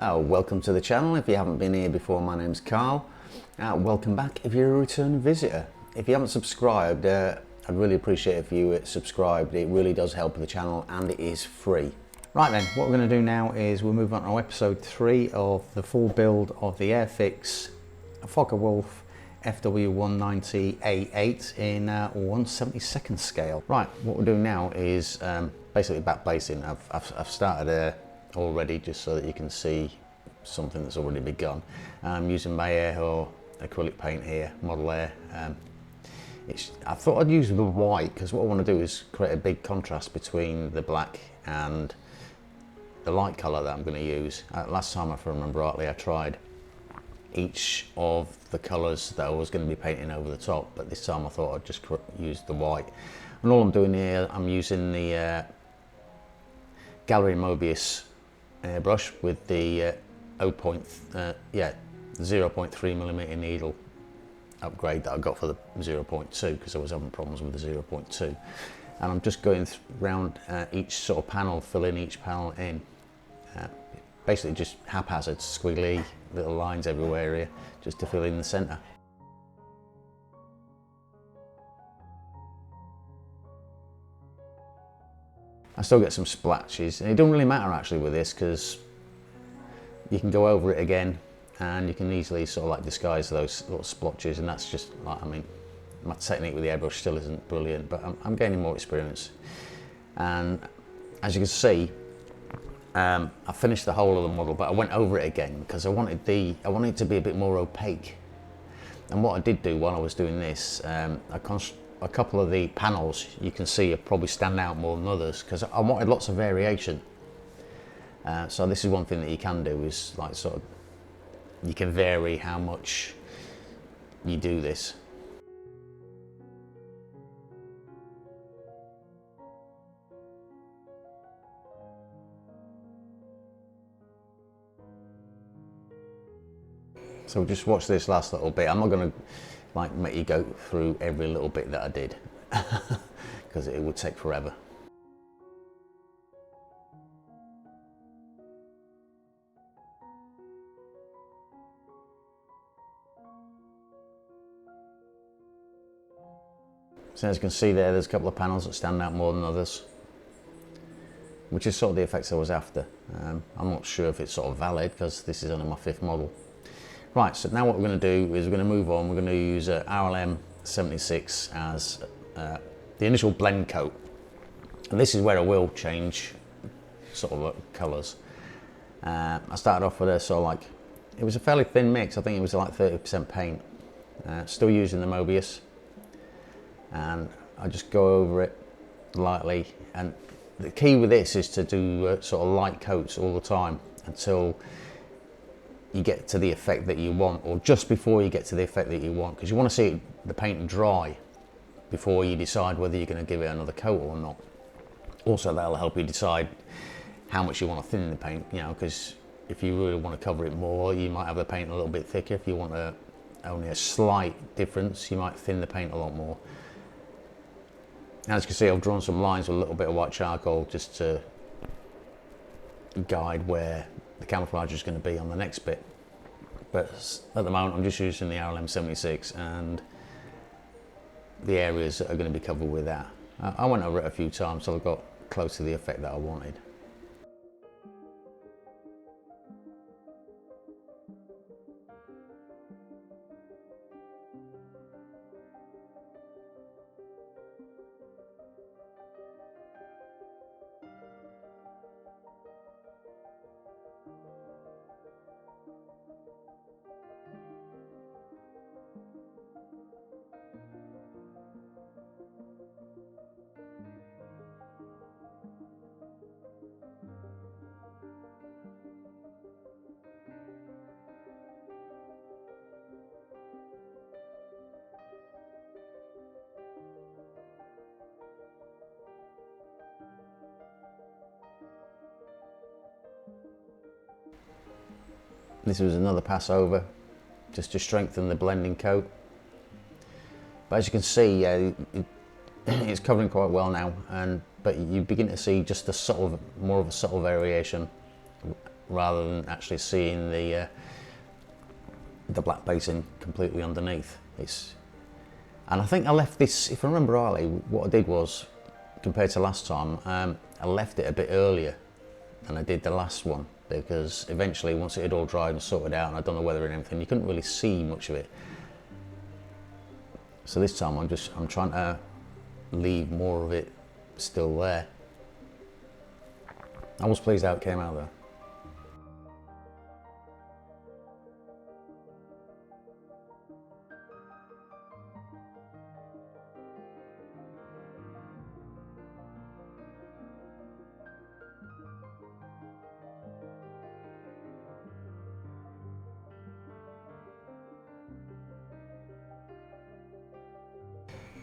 Welcome to the channel. If you haven't been here before, my name's Carl. Welcome back if you're a returning visitor. If you haven't subscribed, I'd really appreciate if you subscribed. It really does help the channel and it is free. Right then, what we're going to do now is we'll move on to episode 3 of the full build of the Airfix Focke Wulf Fw190 A8 in 1/72nd scale. Right, what we're doing now is basically back basting. I've started already just so that you can see something that's already begun. I'm using my air or acrylic paint here, Model Air. I thought I'd use the white because what I want to do is create a big contrast between the black and the light colour that I'm going to use. Last time, if I remember rightly, I tried each of the colours that I was going to be painting over the top, but this time I thought I'd just use the white. And all I'm doing here, I'm using the Gallery Mobius airbrush with the 0.3mm needle upgrade that I got for the 0.2 because I was having problems with the 0.2, and I'm just going around each sort of panel, filling each panel in, basically just haphazard, squiggly little lines everywhere here just to fill in the centre. I still get some splashes, and it don't really matter actually with this because you can go over it again and you can easily sort of like disguise those little splotches, and that's just like, I mean, my technique with the airbrush still isn't brilliant, but I'm gaining more experience. And as you can see, I finished the whole of the model, but I went over it again because I wanted it to be a bit more opaque. And what I did do while I was doing this, a couple of the panels you can see probably stand out more than others because I wanted lots of variation. So this is one thing that you can do, is like sort of, you can vary how much you do this. So just watch this last little bit. I'm not going to like make you go through every little bit that I did because it would take forever. So as you can see there's a couple of panels that stand out more than others, which is sort of the effects I was after. I'm not sure if it's sort of valid because this is only my 5th model. Right, so now what we're going to do is we're going to move on. We're going to use RLM 76 as the initial blend coat. And this is where I will change sort of colours. I started off with a sort of like, it was a fairly thin mix. I think it was like 30% paint. Still using the Mobius. And I just go over it lightly. And the key with this is to do sort of light coats all the time until you get to the effect that you want, or just before you get to the effect that you want, because you want to see the paint dry before you decide whether you're going to give it another coat or not. Also, that'll help you decide how much you want to thin the paint, you know, because if you really want to cover it more, you might have the paint a little bit thicker. If you want only a slight difference, you might thin the paint a lot more. As you can see, I've drawn some lines with a little bit of white charcoal just to guide where the camouflage is going to be on the next bit. But at the moment I'm just using the RLM 76 and the areas that are going to be covered with that. I went over it a few times till I got close to the effect that I wanted. This was another pass over just to strengthen the blending coat. But as you can see, it's covering quite well now, but you begin to see just a more of a subtle variation rather than actually seeing the black basing completely underneath. And I think I left this, if I remember rightly, what I did was, compared to last time, I left it a bit earlier than I did the last one, because eventually once it had all dried and sorted out and I'd done the weather and everything, you couldn't really see much of it. So this time I'm trying to leave more of it still there. I was pleased how it came out though.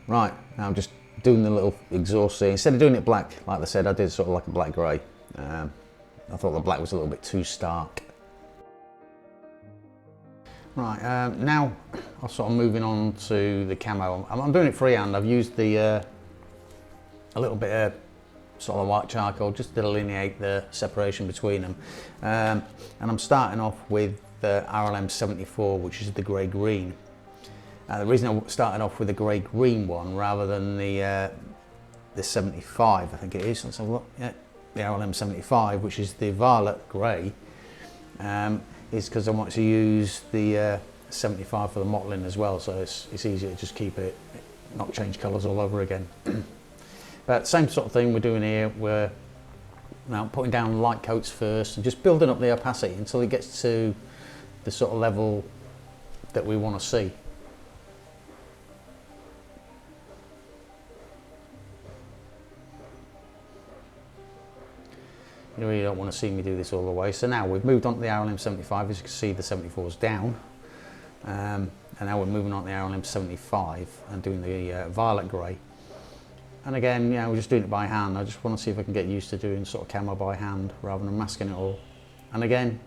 Right, now I'm just doing the little exhaust here. Instead of doing it black, like I said, I did sort of like a black grey. I thought the black was a little bit too stark. Right, now I'm sort of moving on to the camo. I'm doing it freehand. I've used the a little bit of sort of white charcoal just to delineate the separation between them. And I'm starting off with the RLM 74, which is the grey-green. The reason I started off with the grey-green one rather than the 75, I think it is. Let's have a look. Yeah, the RLM 75, which is the violet grey, is because I want to use the 75 for the mottling as well, so it's easier to just keep it, not change colours all over again. But same sort of thing we're doing here. We're now putting down light coats first and just building up the opacity until it gets to the sort of level that we want to see. You really don't want to see me do this all the way. So now we've moved on to the RLM 75. As you can see, the 74 is down. And now we're moving on to the RLM 75 and doing the violet grey. And again, we're just doing it by hand. I just want to see if I can get used to doing sort of camo by hand rather than masking it all. And again,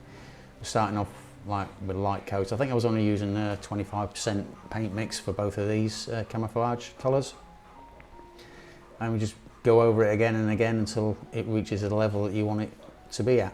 we're starting off with light coats. I think I was only using 25% paint mix for both of these camouflage colours. And we just go over it again and again until it reaches a level that you want it to be at.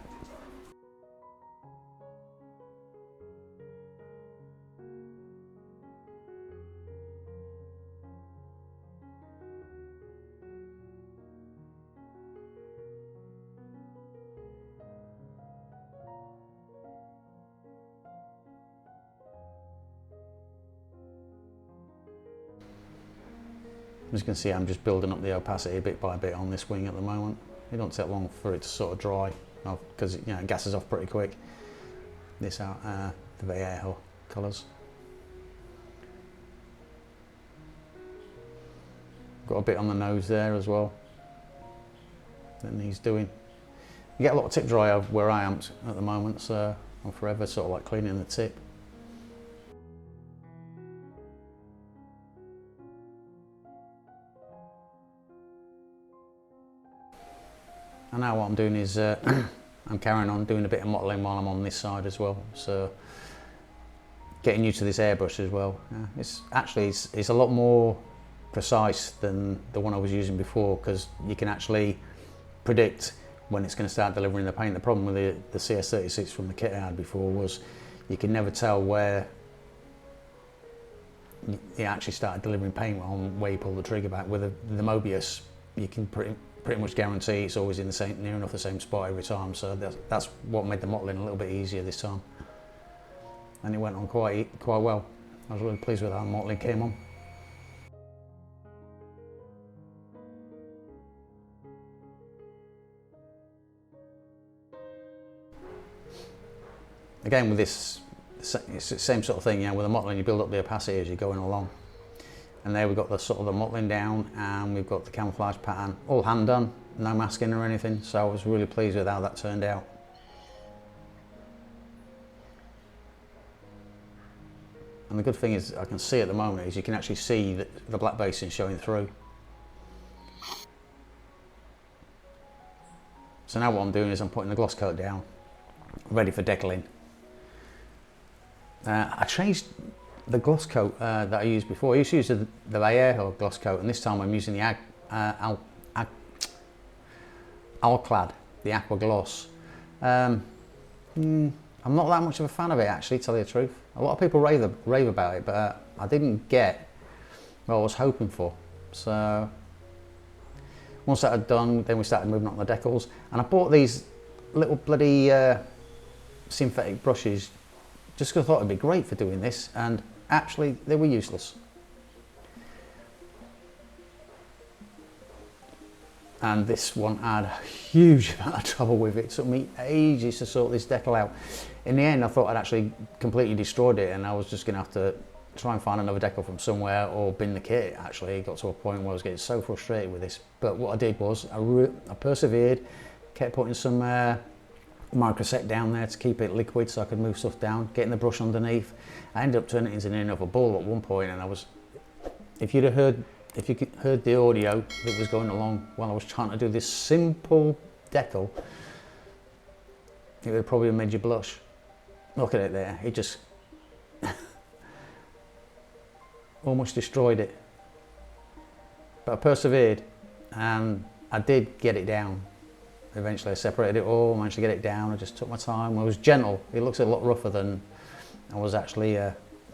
As you can see, I'm just building up the opacity bit by bit on this wing at the moment. It don't take long for it to sort of dry, because it gases off pretty quick. This out the Vallejo colours. Got a bit on the nose there as well that needs doing. You get a lot of tip dry where I am at the moment, so I'm forever sort of like cleaning the tip. And now what I'm doing is I'm carrying on doing a bit of mottling while I'm on this side as well. So getting used to this airbrush as well. It's a lot more precise than the one I was using before, because you can actually predict when it's going to start delivering the paint. The problem with the CS36 from the kit I had before was you can never tell where you actually started delivering paint on where you pull the trigger back. With the Mobius, you can pretty much guarantee it's always in the near enough the same spot every time. So that's what made the mottling a little bit easier this time, and it went on quite well. I was really pleased with how the mottling came on. Again with this, it's the same sort of thing. With the mottling you build up the opacity as you're going along. And there we've got the sort of the mottling down, and we've got the camouflage pattern all hand done, no masking or anything. So I was really pleased with how that turned out. And the good thing is I can see at the moment is you can actually see the black basing showing through. So now what I'm doing is I'm putting the gloss coat down, ready for decaling. I changed the gloss coat that I used before. I used to use the Vallejo gloss coat, and this time I'm using the Alclad, the Aqua Gloss. I'm not that much of a fan of it, actually, to tell you the truth. A lot of people rave about it, but I didn't get what I was hoping for. So once that had done, then we started moving on the decals, and I bought these little bloody synthetic brushes just because I thought it'd be great for doing this, and actually they were useless. And this one I had a huge amount of trouble with. It took me ages to sort this decal out. In the end, I thought I'd actually completely destroyed it, and I was just going to have to try and find another decal from somewhere or bin the kit. Actually, it got to a point where I was getting so frustrated with this. But what I did was I persevered, kept putting some microsect down there to keep it liquid so I could move stuff down, getting the brush underneath. I ended up turning it into near enough a ball at one point, and I was, if you heard the audio that was going along while I was trying to do this simple decal, it would probably have made you blush. Look at it there, it just almost destroyed it. But I persevered, and I did get it down. Eventually I separated it all, managed to get it down. I just took my time. I was gentle. It looks a lot rougher than I was actually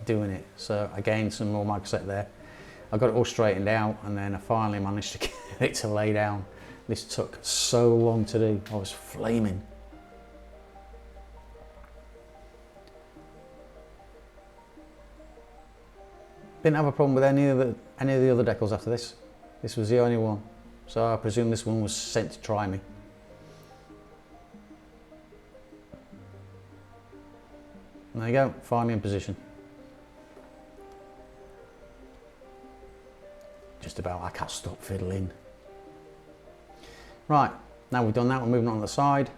doing it. So I gained some more microsect there. I got it all straightened out, and then I finally managed to get it to lay down. This took so long to do. I was flaming. Didn't have a problem with any of the other decals after this. This was the only one. So I presume this one was sent to try me. And there you go, finally in position. Just about, I can't stop fiddling. Right, now we've done that, we're moving on to the side.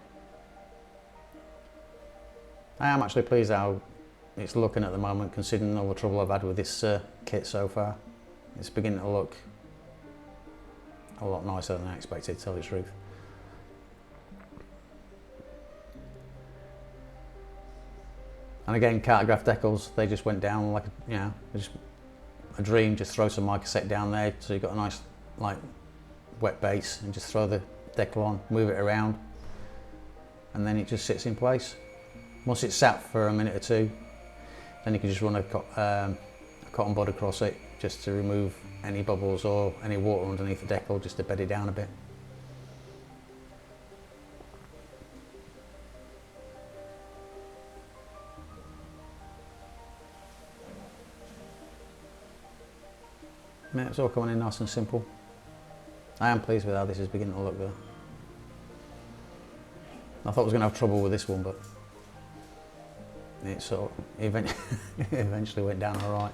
I am actually pleased how it's looking at the moment, considering all the trouble I've had with this kit so far. It's beginning to look a lot nicer than I expected, to tell you the truth. And again, cartograph decals, they just went down like, just a dream. Just throw some microsect down there so you've got a nice like wet base, and just throw the decal on, move it around, and then it just sits in place. Once it's sat for a minute or two, then you can just run a cotton bud across it just to remove any bubbles or any water underneath the decal, just to bed it down a bit. Yeah, it's all coming in nice and simple. I am pleased with how this is beginning to look though. I thought I was going to have trouble with this one, but it sort of eventually went down alright.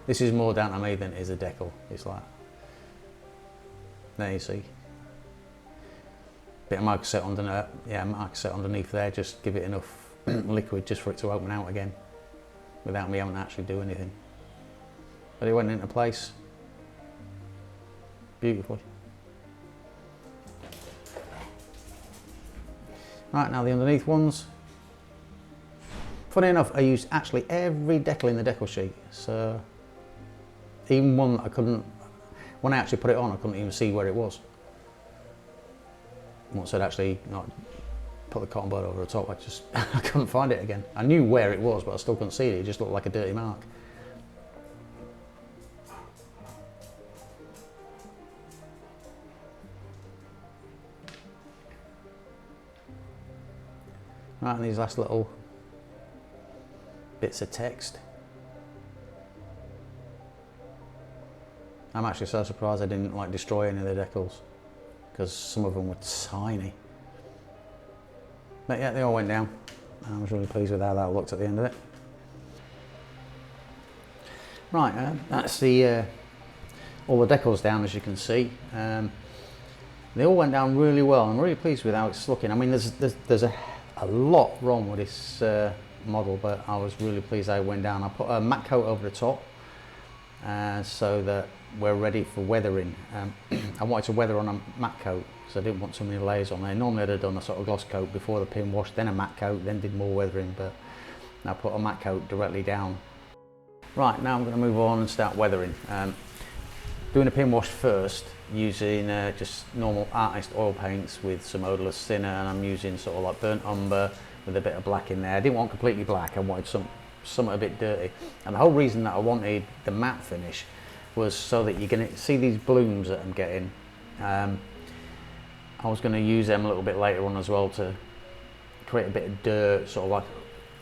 This is more down to me than it is a decal. It's like, there you see. Bit of microsect underneath, microsect underneath there, just give it enough liquid just for it to open out again, without me having to actually do anything. But it went into place beautifully. Right, now the underneath ones. Funny enough, I used actually every decal in the decal sheet, so even one that I couldn't, when I actually put it on, I couldn't even see where it was. Once I'd actually put the cotton bud over the top, I couldn't find it again. I knew where it was, but I still couldn't see it. It just looked like a dirty mark. Right, and these last little bits of text. I'm actually so surprised I didn't destroy any of the decals, because some of them were tiny. But yeah, they all went down. I was really pleased with how that looked at the end of it. Right, that's the all the decals down, as you can see. They all went down really well. I'm really pleased with how it's looking. I mean, there's a lot wrong with this model, but I was really pleased how it went down. I put a matte coat over the top so that we're ready for weathering. I wanted to weather on a matte coat because I didn't want so many layers on there. Normally I'd have done a sort of gloss coat before the pin wash, then a matte coat, then did more weathering, but I put a matte coat directly down. Right, now I'm going to move on and start weathering. Doing a pin wash first, using just normal artist oil paints with some odourless thinner, and I'm using sort of like burnt umber, with a bit of black in there. I didn't want completely black, I wanted something a bit dirty. And the whole reason that I wanted the matte finish was so that you can see these blooms that I'm getting. I was going to use them a little bit later on as well to create a bit of dirt, sort of like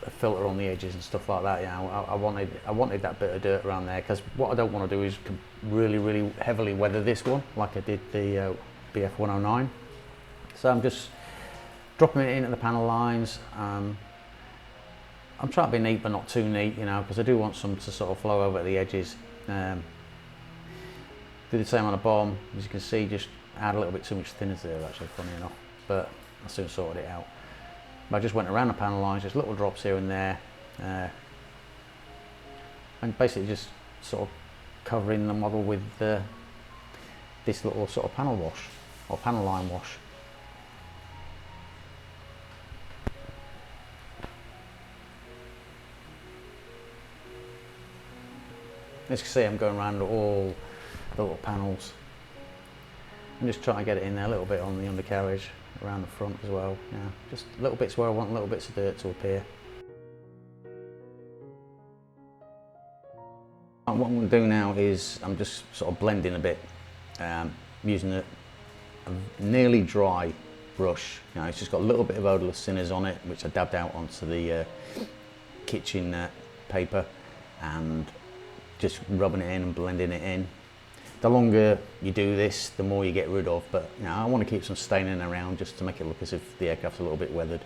a filter on the edges and stuff like that. You know, I wanted that bit of dirt around there, because what I don't want to do is really heavily weather this one like I did the BF109. So I'm just dropping it in at the panel lines. I'm trying to be neat but not too neat, you know, because I do want some to sort of flow over the edges. Do the same on the bottom. As you can see, just add a little bit too much thinners there, actually, funny enough, but I soon sorted it out. But I just went around the panel lines, just little drops here and there, and basically just sort of covering the model with this little sort of panel wash, or panel line wash. As you can see, I'm going around all the little panels. I'm just trying to get it in there a little bit on the undercarriage, around the front as well. Yeah, just little bits where I want little bits of dirt to appear. What I'm going to do now is I'm just sort of blending a bit, using a nearly dry brush. You know, it's just got a little bit of odourless thinners on it, which I dabbed out onto the kitchen paper, and just rubbing it in and blending it in. The longer you do this, the more you get rid of, but you know, I want to keep some staining around just to make it look as if the aircraft's a little bit weathered.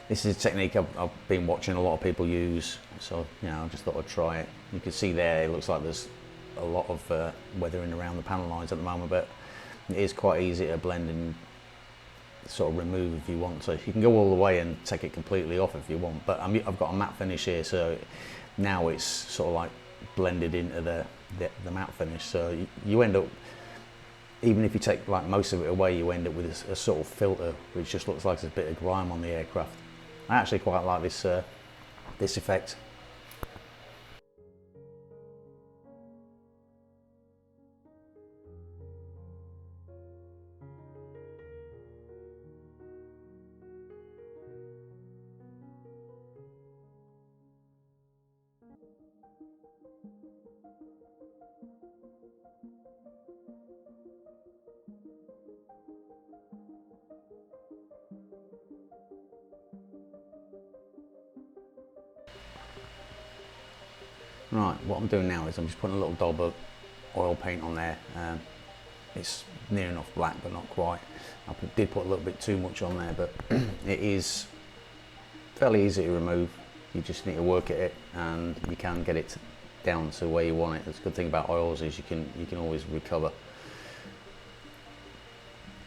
This is a technique I've been watching a lot of people use, so you know, I just thought I'd try it. You can see there, it looks like there's a lot of weathering around the panel lines at the moment, but it is quite easy to blend and sort of remove if you want to. You can go all the way and take it completely off if you want, but I've got a matte finish here, so now it's sort of like blended into the matte finish, so you end up, even if you take like most of it away, you end up with a sort of filter which just looks like there's a bit of grime on the aircraft. I actually quite like this this effect. Right, what I'm doing now is I'm just putting a little dab of oil paint on there. It's near enough black, but not quite. I did put a little bit too much on there, but it is fairly easy to remove. You just need to work at it, and you can get it down to where you want it. The good thing about oils is you can always recover.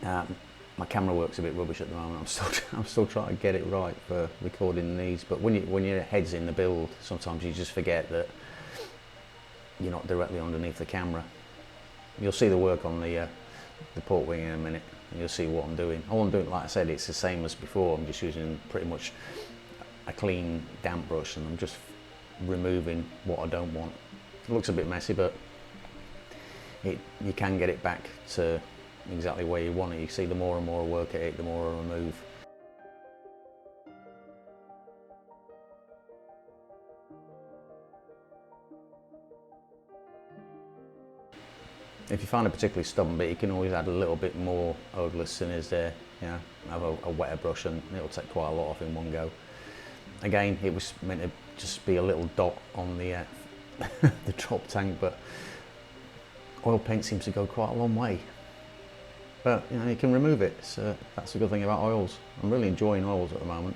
My camera works a bit rubbish at the moment. I'm still trying to get it right for recording these. But when your head's in the build, sometimes you just forget that you're not directly underneath the camera. You'll see the work on the port wing in a minute, and you'll see what I'm doing. All I'm doing, like I said, it's the same as before. I'm just using pretty much a clean damp brush, and I'm just removing what I don't want. It looks a bit messy, but you can get it back to exactly where you want it. You see, the more and more I work at it, the more I remove. If you find a particularly stubborn bit, you can always add a little bit more odourless thinners there. You know, have a wetter brush, and it'll take quite a lot off in one go. Again, it was meant to just be a little dot on the the drop tank, but oil paint seems to go quite a long way. But you know, you can remove it, so that's the good thing about oils. I'm really enjoying oils at the moment.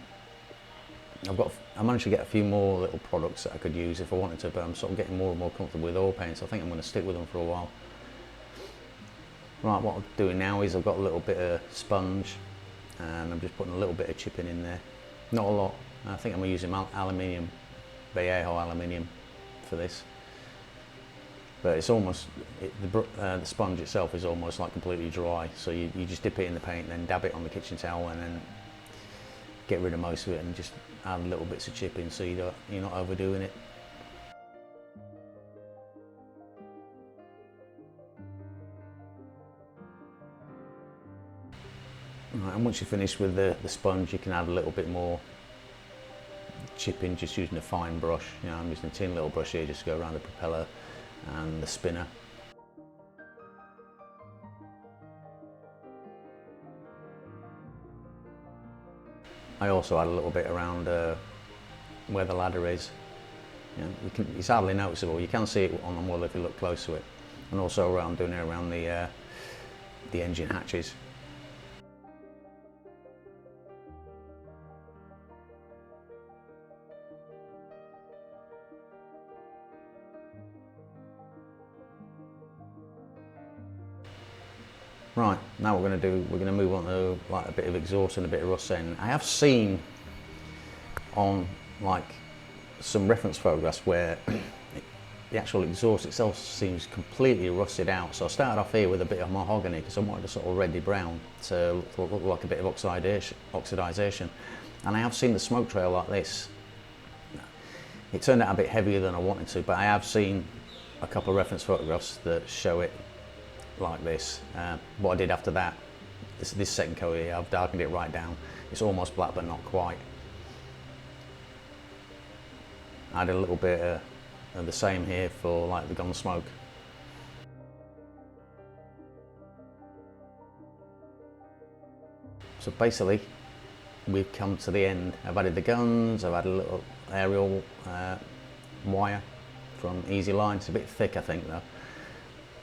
I managed to get a few more little products that I could use if I wanted to, but I'm sort of getting more and more comfortable with oil paints. So I think I'm going to stick with them for a while. Right, what I'm doing now is I've got a little bit of sponge, and I'm just putting a little bit of chipping in there. Not a lot. I think I'm using aluminium, Vallejo aluminium for this. But it's almost, the sponge itself is almost like completely dry, so you just dip it in the paint, then dab it on the kitchen towel, and then get rid of most of it, and just add little bits of chipping so you're not overdoing it. Right, and once you're finished with the sponge, you can add a little bit more chipping just using a fine brush. You know, I'm using a tin little brush here just to go around the propeller and the spinner. I also add a little bit around where the ladder is. You know, it's hardly noticeable. You can see it on the model if you look close to it, and also around doing it around the engine hatches. Right, now we're going to move on to like a bit of exhaust and a bit of rust end. I have seen on like some reference photographs where the actual exhaust itself seems completely rusted out. So I started off here with a bit of mahogany because I wanted a sort of reddy brown to look like a bit of oxidization. And I have seen the smoke trail like this. It turned out a bit heavier than I wanted to, but I have seen a couple of reference photographs that show it like this. What I did after that, this second coat here, I've darkened it right down. It's almost black but not quite. I did a little bit of the same here for like the gun smoke. So basically we've come to the end. I've added the guns, I've added a little aerial wire from Easy Line. It's a bit thick I think though,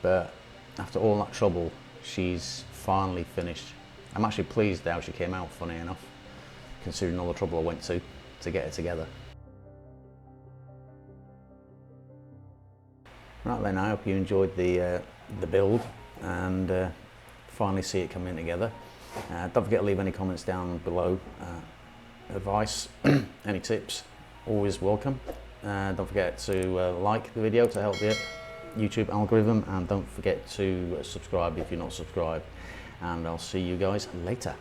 but after all that trouble, she's finally finished. I'm actually pleased how she came out, funny enough, considering all the trouble I went to get it together. Right then, I hope you enjoyed the build and finally see it coming together. Don't forget to leave any comments down below. Advice, any tips, always welcome. Don't forget to like the video to help the YouTube algorithm, and don't forget to subscribe if you're not subscribed, and I'll see you guys later.